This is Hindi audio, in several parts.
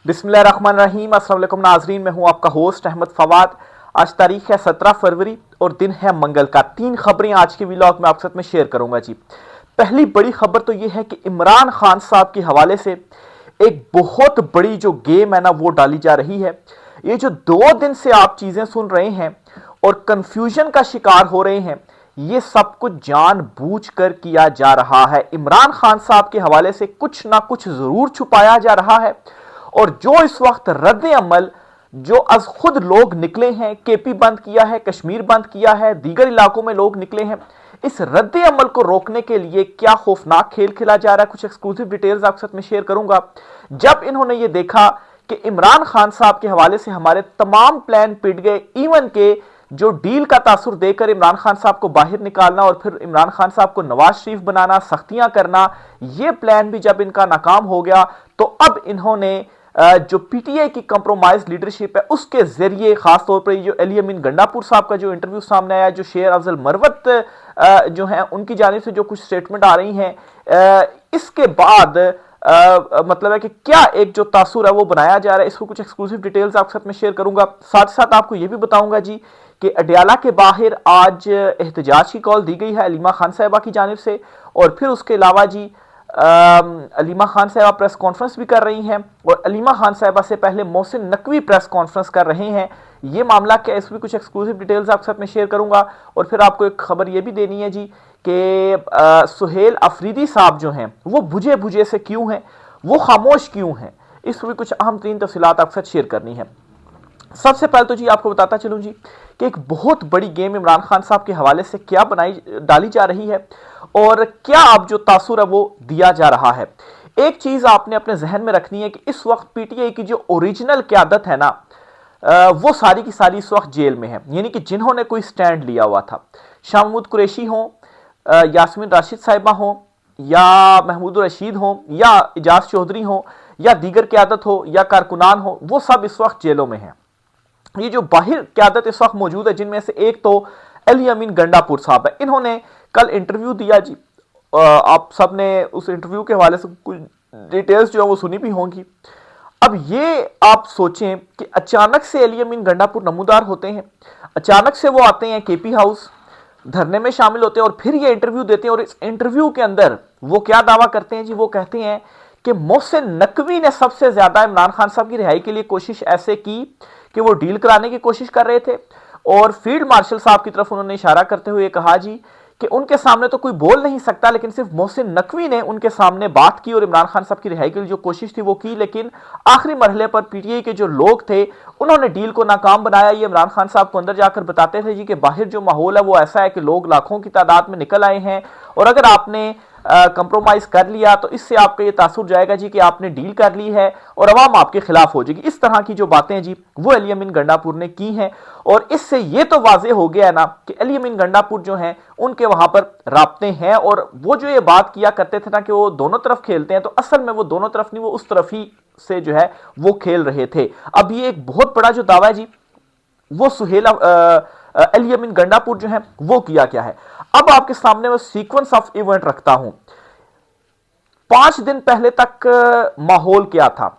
बिस्मिल्लाहिर्रहमानिर्रहीम। अस्सलाम वालेकुम नाजरीन, मैं हूं आपका होस्ट अहमद फवाद। आज तारीख है 17 फरवरी और दिन है मंगल का। 3 खबरें आज के व्लॉग में आपके साथ में शेयर करूंगा जी। पहली बड़ी खबर तो यह है कि इमरान खान साहब के हवाले से एक बहुत बड़ी जो गेम है ना वो डाली जा रही है। ये जो 2 दिन से आप चीजें सुन रहे हैं और कंफ्यूजन का शिकार हो रहे हैं, ये सब कुछ जानबूझकर किया जा रहा है। इमरान खान साहब के हवाले से कुछ ना कुछ जरूर छुपाया जा रहा है और जो इस वक्त रद्द अमल जो अज खुद लोग निकले हैं, केपी बंद किया है, कश्मीर बंद किया है, दीगर इलाकों में लोग निकले हैं, इस रद्द अमल को रोकने के लिए क्या खौफनाक खेल खेला जा रहा है, कुछ एक्सक्लूसिव डिटेल्स आपके साथ में शेयर करूंगा। जब इन्होंने ये देखा कि इमरान खान साहब के हवाले से हमारे तमाम प्लान पिट गए, इवन के जो डील का तासुर देकर इमरान खान साहब को बाहर निकालना और फिर इमरान खान साहब को नवाज शरीफ बनाना, सख्तियां करना, यह प्लान भी जब इनका नाकाम हो गया तो अब इन्होंने जो पीटीआई की कंप्रोमाइज लीडरशिप है उसके जरिए खासतौर पर जो अली अमीन गंडापुर साहब का जो इंटरव्यू सामने आया, जो शेर अफजल मरवत जो है उनकी जानिब से जो कुछ स्टेटमेंट आ रही हैं, इसके बाद मतलब है कि क्या एक जो तासुर है वो बनाया जा रहा है। इसको कुछ एक्सक्लूसिव डिटेल्स आपके साथ में शेयर करूंगा। साथ साथ आपको यह भी बताऊंगा जी कि अडयाला के बाहर आज एहतजाज की कॉल दी गई है अलीमा खान साहिबा की जानिब से, और फिर उसके अलावा जी अलीमा खान साहिबा प्रेस कॉन्फ्रेंस भी कर रही हैं और अलीमा खान साहिबा से पहले मोहसिन नकवी प्रेस कॉन्फ्रेंस कर रहे हैं। ये मामला क्या है, इसमें कुछ एक्सक्लूसिव डिटेल्स आपके साथ में शेयर करूंगा। और फिर आपको एक खबर ये भी देनी है जी कि सुहेल अफरीदी साहब जो हैं वो बुझे बुझे से क्यों हैं, वो खामोश क्यों हैं, इस पर भी कुछ अहम तरीन तफसीलात आपके साथ शेयर करनी है। सबसे पहले तो जी आपको बताता चलूं जी कि एक बहुत बड़ी गेम इमरान खान साहब के हवाले से क्या डाली जा रही है और क्या अब जो तासुर है वो दिया जा रहा है। एक चीज आपने अपने जहन में रखनी है कि इस वक्त पीटीआई की जो ओरिजिनल क्यादत है ना, वो सारी की सारी इस वक्त जेल में है, यानी कि जिन्होंने कोई स्टैंड लिया हुआ था, शाह महमूद कुरैशी हो, यास्मीन राशिद साहिबा हो, या महमूद रशीद हो, या इजाज चौधरी हो, या दीगर क्यादत हो, या कारकुनान हो, वो सब इस वक्त जेलों में हैं। ये जो बाहर क्यादत इस वक्त मौजूद है, जिनमें से एक तो अली अमीन गंडापुर साहब है। इन्होंने कल इंटरव्यू दिया जी, आप सब ने उस इंटरव्यू के हवाले से कुछ डिटेल्स जो है वो सुनी भी होंगी। अब ये आप सोचें कि अचानक से अली अमीन गंडापुर नमूदार होते हैं, अचानक से वो आते हैं केपी हाउस, धरने में शामिल होते हैं और फिर ये इंटरव्यू देते हैं। और इस इंटरव्यू के अंदर वो क्या दावा करते हैं जी, वो कहते हैं कि मोहसिन नकवी ने सबसे ज्यादा इमरान खान साहब की रिहाई के लिए कोशिश ऐसे की कि वो डील कराने की कोशिश कर रहे थे, और फील्ड मार्शल साहब की तरफ उन्होंने इशारा करते हुए कहा जी कि उनके सामने तो कोई बोल नहीं सकता, लेकिन सिर्फ मोहसिन नकवी ने उनके सामने बात की और इमरान खान साहब की रिहाई के लिए जो कोशिश थी वो की, लेकिन आखिरी मरहले पर पीटीआई के जो लोग थे उन्होंने डील को नाकाम बनाया। ये इमरान खान साहब को अंदर जाकर बताते थे जी कि बाहर जो माहौल है वो ऐसा है कि लोग लाखों की तादाद में निकल आए हैं और अगर आपने कंप्रोमाइज कर लिया तो इससे आपका ये तासुर जाएगा जी कि आपने डील कर ली है और अवाम आपके खिलाफ हो जाएगी। इस तरह की जो बातें जी वो अली अमीन गंडापुर ने की हैं और इससे ये तो वाजे हो गया ना कि अली अमीन गंडापुर जो हैं उनके वहां पर राब्ते हैं, और वो जो ये बात किया करते थे ना कि वो दोनों तरफ खेलते हैं, तो असल में वो दोनों तरफ नहीं, वो उस तरफ ही से जो है वो खेल रहे थे। अब ये एक बहुत बड़ा जो दावा है जी वो सुहेल अली अमीन गंडापुर जो है वो किया क्या है। अब आपके सामने मैं सीक्वेंस ऑफ इवेंट रखता हूं। 5 दिन पहले तक माहौल क्या था,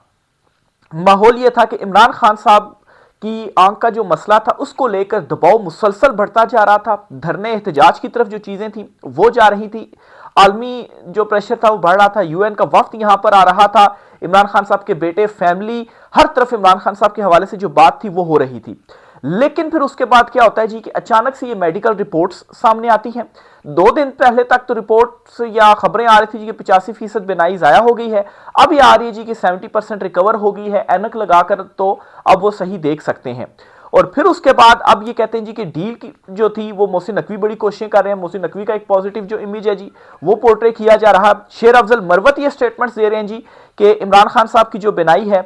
माहौल यह था कि इमरान खान साहब की आंख का जो मसला था उसको लेकर दबाव मुसलसल बढ़ता जा रहा था, धरने एहतजाज की तरफ जो चीजें थी वो जा रही थी, आलमी जो प्रेशर था वो बढ़ रहा था, यूएन का वफ्द यहां पर आ रहा था, इमरान खान साहब के बेटे, फैमिली, हर तरफ इमरान खान साहब के हवाले से जो बात थी वो हो रही थी। लेकिन फिर उसके बाद क्या होता है जी कि अचानक से ये मेडिकल रिपोर्ट्स सामने आती हैं। 2 दिन पहले तक तो रिपोर्ट्स या खबरें आ रही थी जी कि 85% बिनाई जाया हो गई है, अब ये आ रही है जी कि 70% रिकवर हो गई है, ऐनक लगाकर तो अब वो सही देख सकते हैं। और फिर उसके बाद अब ये कहते हैं जी कि डील की जो थी वो मोहसिन नकवी बड़ी कोशिशें कर रहे हैं, मोहसिन नकवी का एक पॉजिटिव जो इमेज है जी वो पोर्ट्रे किया जा रहा है। शेर अफजल मरवत ये स्टेटमेंट्स दे रहे हैं जी कि इमरान खान साहब की जो बिनाई है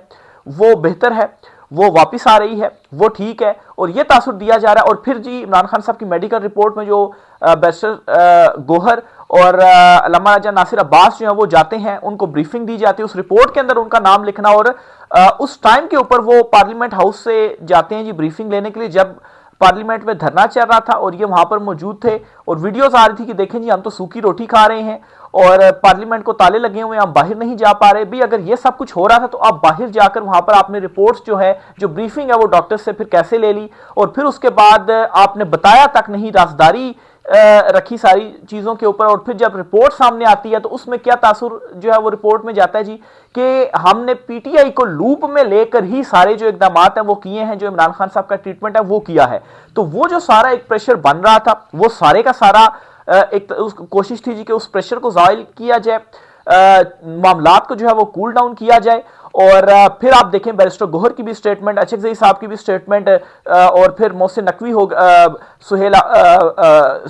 वो बेहतर है, वो वापस आ रही है, वो ठीक है, और ये तासुर दिया जा रहा है। और फिर जी इमरान खान साहब की मेडिकल रिपोर्ट में जो बैरिस्टर गोहर और अल्लामा राजा नासिर अब्बास जो है वो जाते हैं, उनको ब्रीफिंग दी जाती है, उस रिपोर्ट के अंदर उनका नाम लिखना, और उस टाइम के ऊपर वो पार्लियामेंट हाउस से जाते हैं जी ब्रीफिंग लेने के लिए, जब पार्लियामेंट में धरना चल रहा था और ये वहां पर मौजूद थे और वीडियोस आ रही थी कि देखें जी हम तो सूखी रोटी खा रहे हैं और पार्लियामेंट को ताले लगे हुए हैं, हम बाहर नहीं जा पा रहे। भी अगर ये सब कुछ हो रहा था तो आप बाहर जाकर वहां पर आपने रिपोर्ट्स जो है, जो ब्रीफिंग है वो डॉक्टर से फिर कैसे ले ली, और फिर उसके बाद आपने बताया तक नहीं, राजदारी रखी सारी चीजों के ऊपर, और फिर जब रिपोर्ट सामने आती है तो उसमें क्या तासुर जो है वो रिपोर्ट में जाता है जी कि हमने पीटीआई को लूप में लेकर ही सारे जो इकदाम है वो किए हैं, जो इमरान खान साहब का ट्रीटमेंट है वो किया है। तो वो जो सारा एक प्रेशर बन रहा था वो सारे का सारा एक कोशिश थी जी कि उस प्रेशर को ज़ाइल किया जाए, मामलात को जो है वो कूल डाउन किया जाए। और फिर आप देखें बैरिस्टर गोहर की भी स्टेटमेंट, अचकज़ई साहब की भी स्टेटमेंट, और फिर मोहसिन नकवी हो सुहेल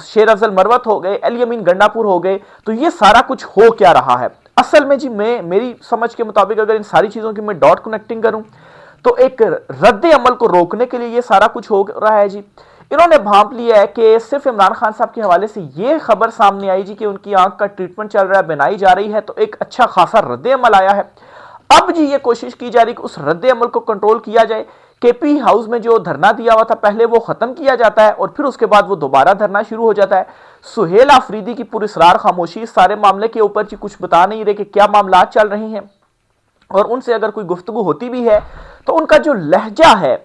शेर अफजल मरवत हो गए, अली अमीन गंडापुर हो गए। तो ये सारा कुछ हो क्या रहा है असल में जी? मेरी समझ के मुताबिक अगर इन सारी चीज़ों की मैं डॉट कनेक्टिंग करूं तो एक रद्द अमल को रोकने के लिए ये सारा कुछ हो रहा है जी। इन्होंने भांप लिया है कि सिर्फ इमरान खान साहब के हवाले से ये खबर सामने आई जी कि उनकी आंख का ट्रीटमेंट चल रहा है, बनाई जा रही है, तो एक अच्छा खासा रद्द अमल आया है। अब जी ये कोशिश की जा रही कि उस रद्द अमल को कंट्रोल किया जाए। केपी हाउस में जो धरना दिया हुआ था पहले वो खत्म किया जाता है और फिर उसके बाद वो दोबारा धरना शुरू हो जाता है। सुहेल आफरीदी की पुरस्रार खामोशी इस सारे मामले के ऊपर जी कुछ बता नहीं रहे कि क्या मामला चल रहे हैं, और उनसे अगर कोई गुफ्तगू होती भी है तो उनका जो लहजा है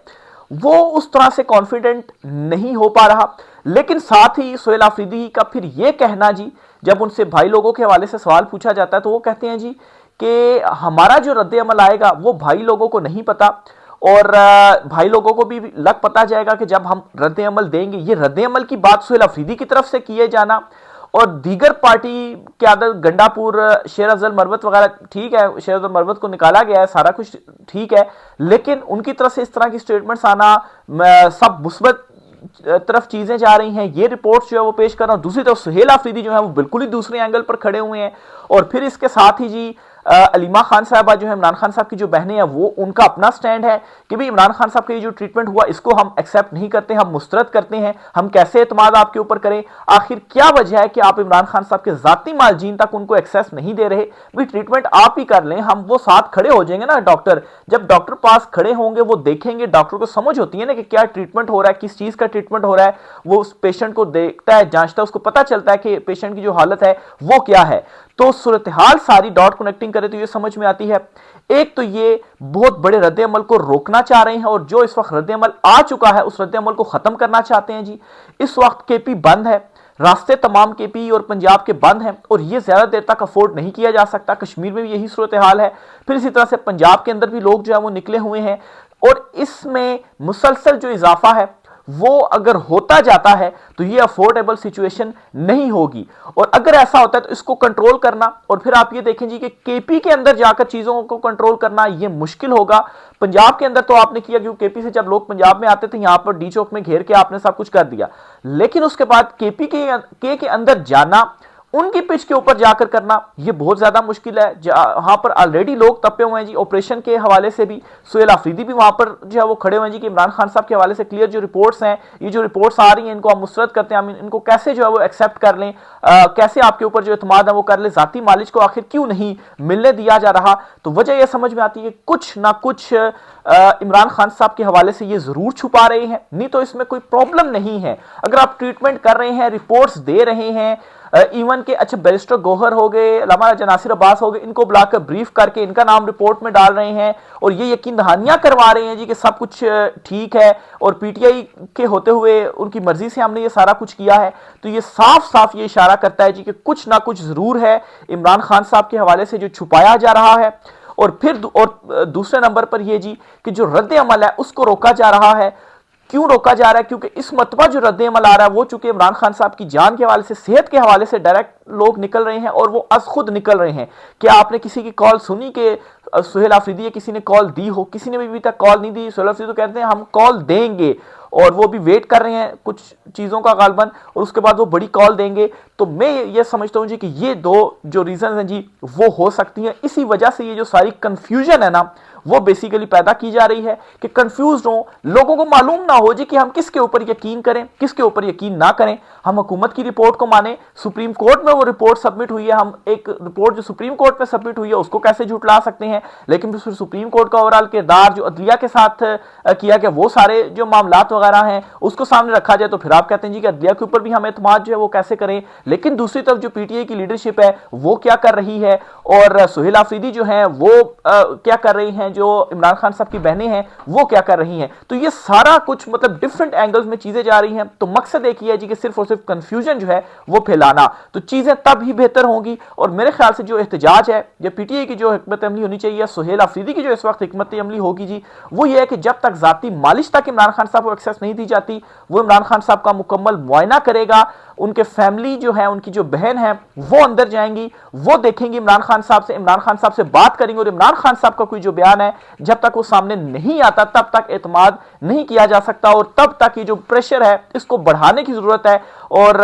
वो उस तरह से कॉन्फिडेंट नहीं हो पा रहा। लेकिन साथ ही सुहेल आफरीदी का फिर ये कहना जी, जब उनसे भाई लोगों के हवाले से सवाल पूछा जाता है तो वो कहते हैं जी कि हमारा जो रद्द अमल आएगा वो भाई लोगों को नहीं पता, और भाई लोगों को भी लग पता जाएगा कि जब हम रद्द अमल देंगे। ये रद्द अमल की बात सुहेल आफरीदी की तरफ से किए जाना और दीगर पार्टी के आदत गंडापुर, शेर अफजल मरवत वगैरह, ठीक है शेर अफजल मरवत को निकाला गया है, सारा कुछ ठीक है, लेकिन उनकी तरफ से इस तरह की स्टेटमेंट्स आना, सब मुस्बत तरफ चीजें जा रही हैं, ये रिपोर्ट्स जो है वो पेश कर रहा हूं। दूसरी तरफ सुहेल आफरीदी जो है वो बिल्कुल ही दूसरे एंगल पर खड़े हुए हैं। और फिर इसके साथ ही जी अलीमा खान साहबा जो है इमरान खान साहब की जो बहनें हैं वो उनका अपना स्टैंड है कि भाई इमरान खान साहब का ये जो ट्रीटमेंट हुआ इसको हम एक्सेप्ट नहीं करते, हम मुस्तरद करते हैं, हम कैसे एतमाद आपके ऊपर करें, आखिर क्या वजह है कि आप इमरान खान साहब के जाती मालजीन तक उनको एक्सेस नहीं दे रहे। भाई ट्रीटमेंट आप ही कर लें, हम वो साथ खड़े हो जाएंगे ना डॉक्टर, जब डॉक्टर पास खड़े होंगे वो देखेंगे, डॉक्टर को समझ होती है ना कि क्या ट्रीटमेंट हो रहा है, किस चीज का ट्रीटमेंट हो रहा है, वो उस पेशेंट को देखता है, जांचता है, उसको पता चलता है कि पेशेंट की जो हालत है वो क्या है। तो सूरत हाल सारी डॉट कनेक्टिंग करें तो ये समझ में आती है, एक तो ये बहुत बड़े रद्द अमल को रोकना चाह रहे हैं और जो इस वक्त रद्द अमल आ चुका है उस रद्द अमल को खत्म करना चाहते हैं जी। इस वक्त केपी बंद है, रास्ते तमाम केपी और पंजाब के बंद हैं और ये ज्यादा देर तक अफोर्ड नहीं किया जा सकता। कश्मीर में भी यही सूरत हाल है, फिर इसी तरह से पंजाब के अंदर भी लोग जो है वो निकले हुए हैं और इसमें मुसलसल जो इजाफा है वो अगर होता जाता है तो ये अफोर्डेबल सिचुएशन नहीं होगी। और अगर ऐसा होता है तो इसको कंट्रोल करना, और फिर आप ये देखें जी कि केपी के अंदर जाकर चीजों को कंट्रोल करना ये मुश्किल होगा। पंजाब के अंदर तो आपने किया क्योंकि केपी से जब लोग पंजाब में आते थे यहां पर डी चौक में घेर के आपने सब कुछ कर दिया, लेकिन उसके बाद केपी के अंदर जाना, उनकी पिच के ऊपर जाकर करना ये बहुत ज्यादा मुश्किल है। जहां पर ऑलरेडी लोग तपे हुए हैं जी ऑपरेशन के हवाले से भी, सुहेल आफरीदी भी वहां पर जो है वो खड़े हुए हैं जी कि इमरान खान साहब के हवाले से क्लियर जो रिपोर्ट्स हैं, ये जो रिपोर्ट्स आ रही हैं इनको हम मुस्तरद करते हैं, हम इनको कैसे जो है वो एक्सेप्ट कर लें, कैसे आपके ऊपर जो एतमाद है वो कर ले, जाती मालिज को आखिर क्यों नहीं मिलने दिया जा रहा। तो वजह यह समझ में आती है कुछ ना कुछ इमरान खान साहब के हवाले से ये जरूर छुपा रहे हैं, नहीं तो इसमें कोई प्रॉब्लम नहीं है। अगर आप ट्रीटमेंट कर रहे हैं, रिपोर्ट्स दे रहे हैं, इवन के अच्छा बैरिस्टर गोहर हो गए, अल्लामा नासिर अब्बास हो गए, इनको बुलाकर ब्रीफ करके इनका नाम रिपोर्ट में डाल रहे हैं और ये यकीन दहानियां करवा रहे हैं जी कि सब कुछ ठीक है और पीटीआई के होते हुए उनकी मर्जी से हमने ये सारा कुछ किया है, तो ये साफ साफ ये इशारा करता है जी कि कुछ ना कुछ जरूर है इमरान खान साहब के हवाले से जो छुपाया जा रहा है। और फिर दूसरे नंबर पर यह जी कि जो रद्द अमल है उसको रोका जा रहा है। क्यों रोका जा रहा है? क्योंकि इस मतबा जो रद्द अमल आ रहा है वो चूंकि इमरान खान साहब की जान के हवाले से, सेहत के हवाले से डायरेक्ट लोग निकल रहे हैं और वो अज खुद निकल रहे हैं। क्या आपने किसी की कॉल सुनी कि सुहेल आफरीदी या किसी ने कॉल दी हो? किसी ने भी अभी तक कॉल नहीं दी। सुहेल आफरीदी तो कहते हैं हम कॉल देंगे और वो भी वेट कर रहे हैं कुछ चीज़ों का गालबन, और उसके बाद वो बड़ी कॉल देंगे। तो मैं ये समझता हूँ जी कि ये दो जो रीजन हैं जी वो हो सकती हैं। इसी वजह से ये जो सारी कंफ्यूजन है ना वो बेसिकली पैदा की जा रही है कि कंफ्यूज हो, लोगों को मालूम ना हो जी कि हम किसके ऊपर यकीन करें, किसके ऊपर यकीन ना करें। हम हुकूमत की रिपोर्ट को माने, सुप्रीम कोर्ट में वो रिपोर्ट सबमिट हुई है, हम एक रिपोर्ट जो सुप्रीम कोर्ट में सबमिट हुई है उसको कैसे झुटला सकते हैं, लेकिन फिर सुप्रीम कोर्ट का ओवरऑल किरदार जो अदलिया के साथ किया गया वो सारे जो मामलात वगैरह हैं उसको सामने रखा जाए तो फिर आप कहते हैं जी कि अदलिया के ऊपर भी हम एतमाद जो है वो कैसे करें। लेकिन दूसरी तरफ जो पीटीआई की लीडरशिप है वो क्या कर रही है, और सुहेल आफरीदी जो है वो क्या कर रही हैं, जो इमरान खान साहब की बहनें हैं वो क्या कर रही हैं। तो ये सारा कुछ मतलब डिफरेंट एंगल्स में चीजें जा रही हैं। तो मकसद एक ही है जी कि सिर्फ और सिर्फ कंफ्यूजन जो है वो फैलाना, तो चीजें तब ही बेहतर होंगी। और मेरे ख्याल से जो एहतजाज है, जो पीटीआई की जो हिकमत अमली होनी चाहिए, सुहेल आफरीदी की जो इस वक्त हिकमत अमली होगी जी, वो ये है कि जब तक जाती मालिश तक इमरान खान साहब को एक्सेस नहीं दी जाती, वो इमरान खान साहब का मुकम्मल मुआयना करेगा। उनके फैमिली जो है, उनकी जो बहन है वो अंदर जाएंगी, वो देखेंगी इमरान खान साहब से बात करेंगे, और इमरान खान साहब का कोई जो बयान है जब तक वो सामने नहीं आता तब तक एतमाद नहीं किया जा सकता, और तब तक ये जो प्रेशर है इसको बढ़ाने की जरूरत है। और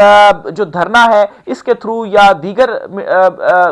जो धरना है इसके थ्रू या दीगर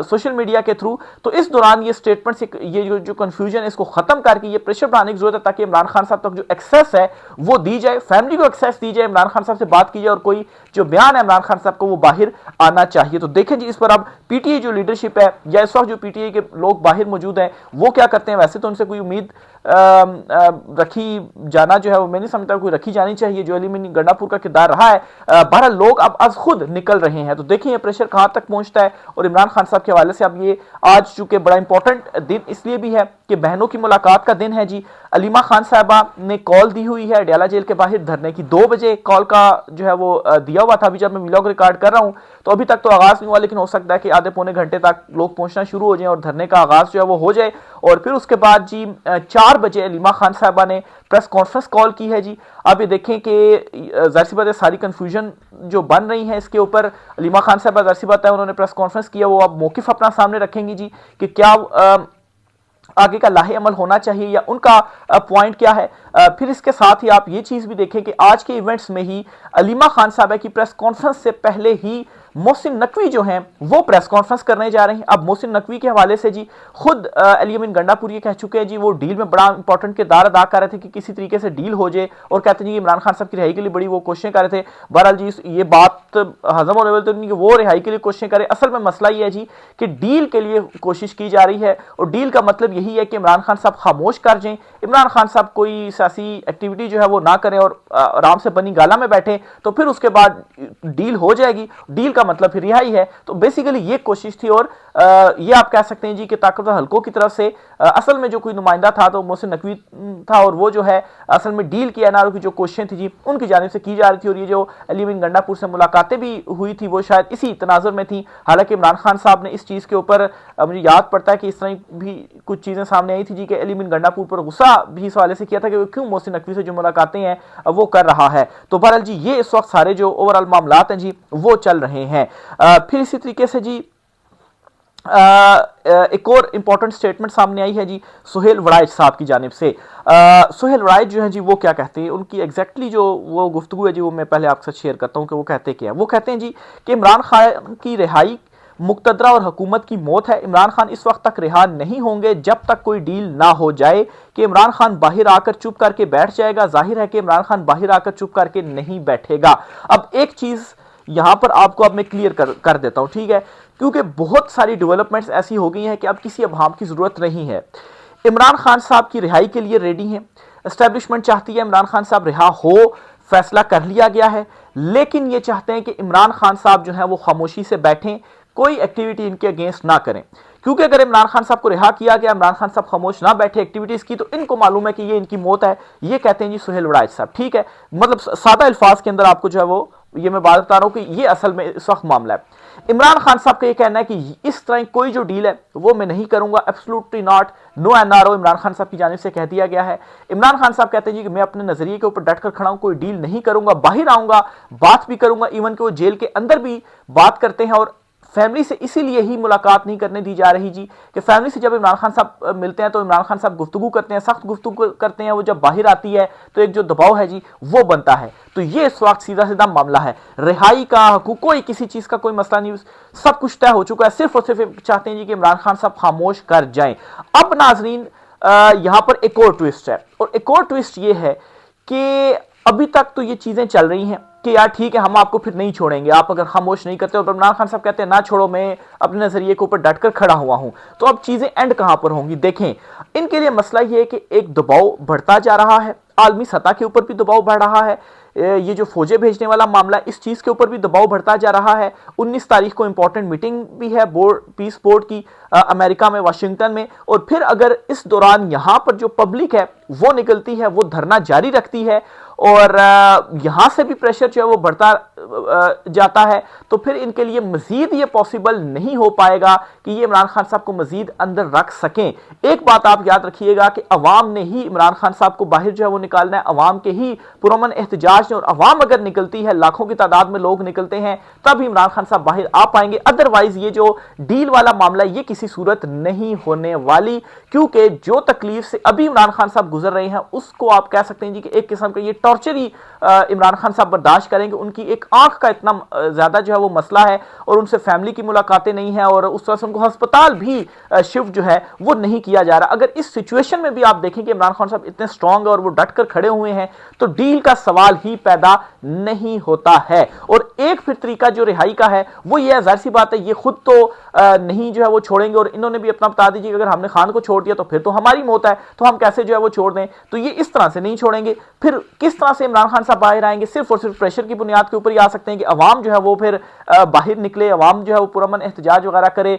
सोशल मीडिया के थ्रू, तो इस दौरान ये स्टेटमेंट से ये जो कंफ्यूजन है इसको खत्म करके ये प्रेशर बढ़ाने की जरूरत है, ताकि इमरान खान साहब तक जो एक्सेस है वो दी जाए, फैमिली को एक्सेस दी जाए, इमरान खान साहब से बात की जाए, और कोई जो बयान है इमरान खान साहब को वो बाहर आना चाहिए। तो देखें जी इस पर अब पीटीआई जो लीडरशिप है या इस वक्त जो पीटीआई के लोग बाहर मौजूद हैं वो क्या करते हैं। वैसे तो उनसे कोई उम्मीद रखी जाना जो है वो मैं नहीं समझता कोई रखी जानी चाहिए, जो अली गंडापुर का किरदार रहा है। बहरहाल लोग अब आज खुद निकल रहे हैं, तो देखिए ये प्रेशर कहां तक पहुंचता है। और इमरान खान साहब के हवाले से अब ये आज चूंकि बड़ा इंपॉर्टेंट दिन इसलिए भी है कि बहनों की मुलाकात का दिन है जी। अलीमा खान साहबा ने कॉल दी हुई है अडयाला जेल के बाहर धरने की, 2 बजे कॉल का जो है वो दिया हुआ था। अभी जब मैं व्लॉग रिकॉर्ड कर रहा हूं तो अभी तक तो आगाज नहीं हुआ, लेकिन हो सकता है कि आधे पौने घंटे तक लोग पहुंचना शुरू हो जाए और धरने का आगाज जो है वो हो जाए। और फिर उसके बाद जी 4 बजे अलीमा खान साहबा ने प्रेस कॉन्फ्रेंस कॉल की है जी। अब ये देखें कि जाहिर सी बात है सारी कंफ्यूजन जो बन रही है इसके ऊपर अलीमा खान साहबा जाहिर सी बात है उन्होंने प्रेस कॉन्फ्रेंस किया, वो अब मौकिफ अपना सामने रखेंगी जी कि क्या आगे का लाहे अमल होना चाहिए या उनका पॉइंट क्या है। फिर इसके साथ ही आप ये चीज भी देखें कि आज के इवेंट्स में ही अलीमा खान साहबा की प्रेस कॉन्फ्रेंस से पहले ही मोहसिन नकवी जो हैं वो प्रेस कॉन्फ्रेंस करने जा रहे हैं। अब मोहसिन नकवी के हवाले से जी खुद अली अमीन गंडापुर ये कह चुके हैं जी, वो डील में बड़ा इंपॉर्टेंट किरदार अदा कर रहे थे कि किसी तरीके से डील हो जाए, और कहते हैं जी इमरान खान साहब की रिहाई के लिए बड़ी वो कोशिशें कर रहे थे। बहरहाल जी ये बात हजम होने वाली तो नहीं कि वो रिहाई के लिए कोशिशें करें, असल में मसला ये है जी कि डील के लिए कोशिश की जा रही है, और डील का मतलब यही है कि इमरान खान साहब खामोश कर जाएं, इमरान खान साहब कोई सियासी एक्टिविटी जो है वो ना करें और आराम से बनी गाला में बैठे, तो फिर उसके बाद डील हो जाएगी। डील का मतलब फिर रिहाई है। तो बेसिकली ये कोशिश थी, और ये आप कह सकते हैं जी कि ताकतवर हलकों की तरफ से असल में जो कोई नुमाइंदा था तो मोहसिन नकवी था, और वो जो है असल में डील की एनआरओ की जो कोशिशें थी जी उनकी जानिब से की जा रही थी। और ये जो अली अमीन गंडापुर से मुलाकातें भी हुई थी वो शायद इसी तनाजुर में थी। हालांकि इमरान खान साहब ने इस चीज़ के ऊपर मुझे याद पड़ता है कि इस तरह भी कुछ चीज़ें सामने आई थी जी कि अली अमीन गंडापुर पर गुस्सा भी इस हवाले से किया था कि वो क्यों मोहसिन नकवी से जो मुलाकातें हैं वो कर रहा है। तो बहरहाल जी ये इस वक्त सारे जो ओवरऑल मामलात हैं जी वो चल रहे हैं। फिर इसी तरीके से जी एक और इंपॉर्टेंट स्टेटमेंट सामने आई है जी सुहेल वड़ाइच साहब की जानिब से। सुहेल वड़ाइच जो है जी वो क्या कहते हैं, उनकी एग्जैक्टली जो वो गुफ्तगू है जी वो मैं पहले आपके साथ शेयर करता हूं कि वो कहते क्या है। वो कहते हैं जी कि इमरान खान की रिहाई मुक्तदरा और हुकूमत की मौत है। इमरान खान इस वक्त तक रिहा नहीं होंगे जब तक कोई डील ना हो जाए कि इमरान खान बाहर आकर चुप करके बैठ जाएगा। जाहिर है कि इमरान खान बाहर आकर चुप करके नहीं बैठेगा। अब एक चीज यहां पर आपको अब मैं क्लियर कर देता हूं, ठीक है, क्योंकि बहुत सारी डेवलपमेंट्स ऐसी हो गई हैं कि अब किसी अभाम की जरूरत नहीं है। इमरान खान साहब की रिहाई के लिए रेडी हैं, एस्टेब्लिशमेंट चाहती है इमरान खान साहब रिहा हो, फैसला कर लिया गया है, लेकिन ये चाहते हैं कि इमरान खान साहब जो है वो खामोशी से बैठें, कोई एक्टिविटी इनके अगेंस्ट ना करें, क्योंकि अगर इमरान खान साहब को रिहा किया गया, इमरान खान साहब खामोश ना बैठे एक्टिविटीज की, तो इनको मालूम है कि ये इनकी मौत है। ये कहते हैं जी सुहेल वड़ाइच साहब, ठीक है, मतलब सादा अल्फाज के अंदर आपको जो है वो ये मैं बात बता रहा हूं कि ये असल में इस वक्त मामला है। इमरान खान साहब का ये कहना है कि इस तरह कोई जो डील है वो मैं नहीं करूंगा, absolutely not, no NRO Imran Khan साहब की जानिब से कह दिया गया है। इमरान खान साहब कहते हैं जी कि मैं अपने नजरिए के ऊपर डटकर खड़ा हूं, कोई डील नहीं करूंगा, बाहर आऊंगा, बात भी करूंगा, इवन कि वो जेल के अंदर भी बात करते हैं। और फैमिली से इसीलिए ही मुलाकात नहीं करने दी जा रही जी कि फैमिली से जब इमरान खान साहब मिलते हैं तो इमरान खान साहब गुफ्तगू करते हैं, सख्त गुफ्तगू करते हैं, वो जब बाहर आती है तो एक जो दबाव है जी वो बनता है। तो ये इस वक्त सीधा सीधा मामला है, रिहाई का कोई किसी चीज का कोई मसला नहीं, सब कुछ तय हो चुका है, सिर्फ और सिर्फ चाहते हैं जी कि इमरान खान साहब खामोश कर जाएं। अब नाजरीन यहां पर एक और ट्विस्ट है, और एक और ट्विस्ट ये है कि अभी तक तो ये चीजें चल रही हैं कि यार ठीक है हम आपको फिर नहीं छोड़ेंगे, आप अगर खामोश नहीं करते हो। इमरान खान साहब कहते हैं ना छोड़ो, मैं अपने नजरिए के ऊपर डटकर खड़ा हुआ हूं। तो अब चीजें एंड कहां पर होंगी, देखें, इनके लिए मसला यह है कि एक दबाव बढ़ता जा रहा है। आलमी सतह के ऊपर भी दबाव बढ़ रहा है। ये जो फौजें भेजने वाला मामला, इस चीज के ऊपर भी दबाव बढ़ता जा रहा है। 19 तारीख को इंपॉर्टेंट मीटिंग भी है पीस बोर्ड की अमेरिका में, वाशिंगटन में। और फिर अगर इस दौरान यहां पर जो पब्लिक है वो निकलती है, वो धरना जारी रखती है और यहां से भी प्रेशर जो है वो बढ़ता जाता है, तो फिर इनके लिए मजीद ये पॉसिबल नहीं हो पाएगा कि ये इमरान खान साहब को मजीद अंदर रख सकें। एक बात आप याद रखिएगा कि अवाम ने ही इमरान खान साहब को बाहर जो है वो निकालना है, अवाम के ही पुरअमन एहतजाज ने, और अवाम अगर निकलती है, लाखों की तादाद में लोग निकलते हैं, तब ही इमरान खान साहब बाहर आ पाएंगे। अदरवाइज ये जो डील वाला मामला, ये किसी सूरत नहीं होने वाली, क्योंकि जो तकलीफ से अभी इमरान खान साहब गुजर रहे हैं उसको आप कह सकते हैं जी कि एक किस्म का ये टॉर्चर ही इमरान खान साहब बर्दाश्त करेंगे। उनकी एक आंख का इतना ज्यादा जो है वो मसला है, और उनसे फैमिली की मुलाकातें नहीं है, और उस तरह से उनको अस्पताल भी शिफ्ट जो है वो नहीं किया जा रहा। अगर इस सिचुएशन में भी आप देखें कि इमरान खान साहब इतने स्ट्रांग है और वो डट कर खड़े हुए हैं, तो डील का सवाल ही पैदा नहीं होता है। और एक फिर तरीका जो रिहाई का है वो ये, जाहिर सी बात है, ये खुद तो नहीं जो है वो छोड़ेंगे, और इन्होंने भी अपना बता दीजिए अगर हमने खान को छोड़ दिया तो फिर तो हमारी मौत है, तो हम कैसे जो है वो छोड़ दें। तो ये इस तरह से नहीं छोड़ेंगे। फिर किस तरह से इमरान खान साहब बाहर आएंगे? सिर्फ और सिर्फ प्रेशर की बुनियाद के ऊपर ही आ सकते हैं कि अवाम जो है वो फिर बाहर निकले, अवाम जो है वो पुरअमन एहतजाज वगैरह करे,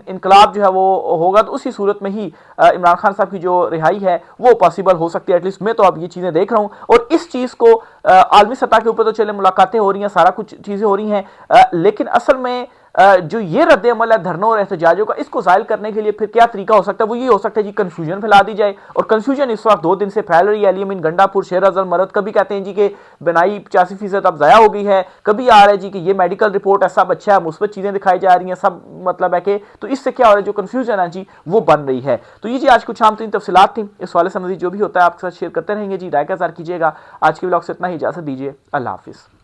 इनकलाब जो है वो होगा, तो उसी सूरत में ही इमरान खान साहब की जो रिहाई है वो पॉसिबल हो सकती है। एटलीस्ट मैं तो अब ये चीजें देख रहा हूं, और इस चीज को आलमी सतह के ऊपर तो चले मुलाकातें हो रही हैं, सारा कुछ चीजें हो रही हैं, लेकिन असल में जो ये रद्द अमल है धरनों और एहतजाजों का, इसको जायल करने के लिए फिर क्या तरीका हो सकता है? वो ये हो सकता है जी कंफ्यूजन फैला दी जाए, और कंफ्यूजन इस वक्त 2 दिन से फैल रही है। अली अमीन गंडापुर, शेर अजहर मरद, कभी कहते हैं जी कि बनाई 85% अब ज़ाया हो गई है, कभी आ रहा है जी कि ये मेडिकल रिपोर्ट है, सब अच्छा है, मुस्बत चीज़ें दिखाई जा रही हैं, सब मतलब है कि, तो इससे क्या हो रहा है, जो कंफ्यूजन है जी वो बन रही है। तो ये जी आज कुछ आम तीन तफसीलात थी, इस वाले से मजीद जो भी होता है आपके साथ शेयर करते रहेंगे जी। राय का इज़हार कीजिएगा। आज के व्लॉग से इतना ही, इजाज़त दीजिए। अल्लाह हाफिज़।